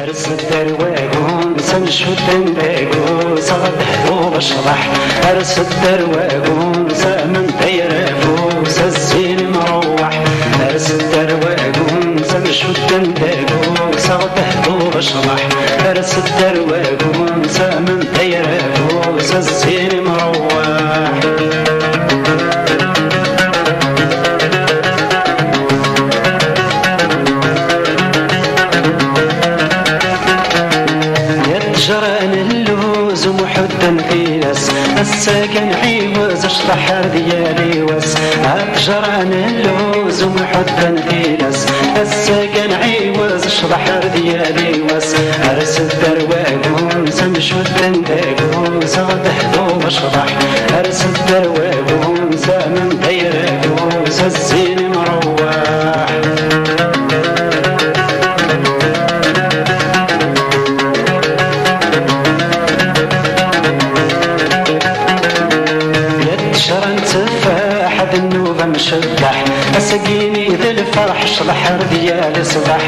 أرس الدرواقون سنشد نداقو صدحو بشرح أرس الدرواقون سامن تيرافو سزين مروح أرس الدرواقون سنشد نداقو صدحو بشرح أرس الدرواقون سامن تيرافو سزين مروح جران اللوز ومحدا في ناس الساكن عيوز اشطح ديالي واس جران اللوز ومحدا في ناس الساكن عيوز اشطح ديالي واس ارس الدرواقون سنشد نداقو صدحو بشطح ارس الدرواقون سامن ديراقو سزين مروح النوبة مشبح أسقيني ذي الفرح شرح ديالي صبح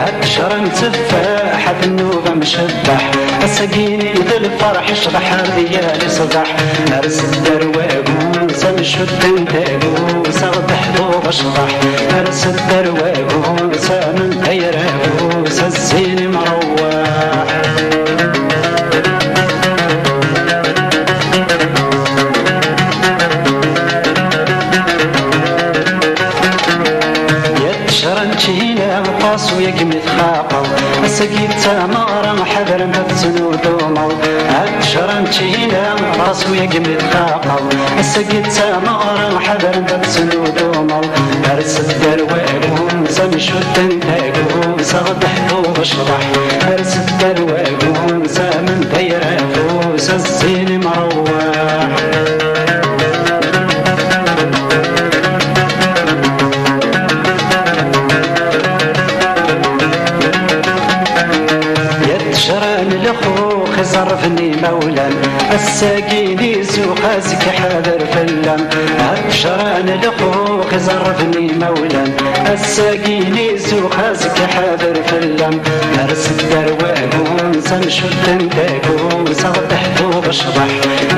أبشر تفاح النوبة مشبح أسقيني ذي الفرح شرح ديالي صبح أرس الدرواقون سنشد نداقو صدحو بشرح أرس الدرواقون سامن تيراقو سزين مروح وقاس ويقمي ثخاقو السقيت تمارا حذر متسنود ومو أبشرا تشينا وقاس ويقمي ثخاقو السقيت تمارا حذر متسنود ومو أرس الدرواقون سنشد نداقو صدحو بشرح أرس الدرواقون سامن ديراقو سزين مروح خزرفني مولان الساقيني زوخازك حاضر فلان أبشران الأخو خزرفني مولان الساقيني زوخازك حاضر فلان أرس الدرواقون سنشد نداقو صدحو بشرح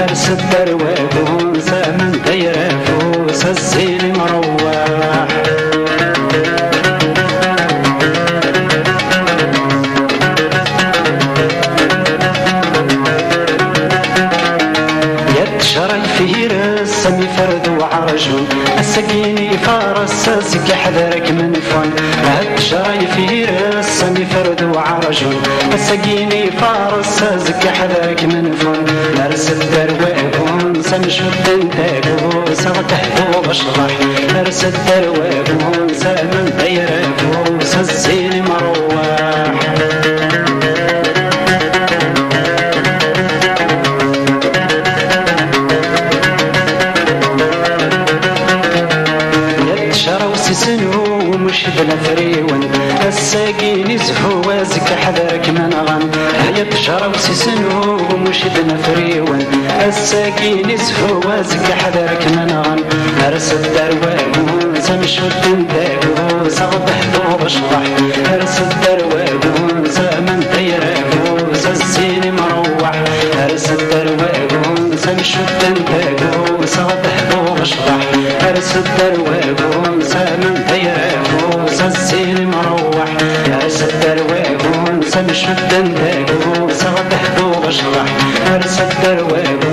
أرس الدرواقون سامن ديراقو سزين مروح سمي فرد وعرجون السقيني فارس سازك حذرك من فن هالشراي في راس سمي فرد وعرجون السقيني فارس سازك حذرك من فن نرس الدرواقون سنشد نداقو صدحو بشرح نرس الدرواقون سامن ديراقو سزين مروح سنو ومش بلا فريون الساقيني زهو وازك حذرك من غن هيا بشرا وسنو ومش بلا فريون الساقيني زهو وازك حذرك من غن أرس الدرواقون سنشد نداقو صدحو بشرح أرس الدرواقون سامن ديراقو سزين مروح أرس الدرواقون سنشد نداقو صدحو بشرح أرس الدرواقون سامن ديراقو سزين مروح أرس الدرواقون سنشد نداقو صدحو بشرح أرس الدرواقون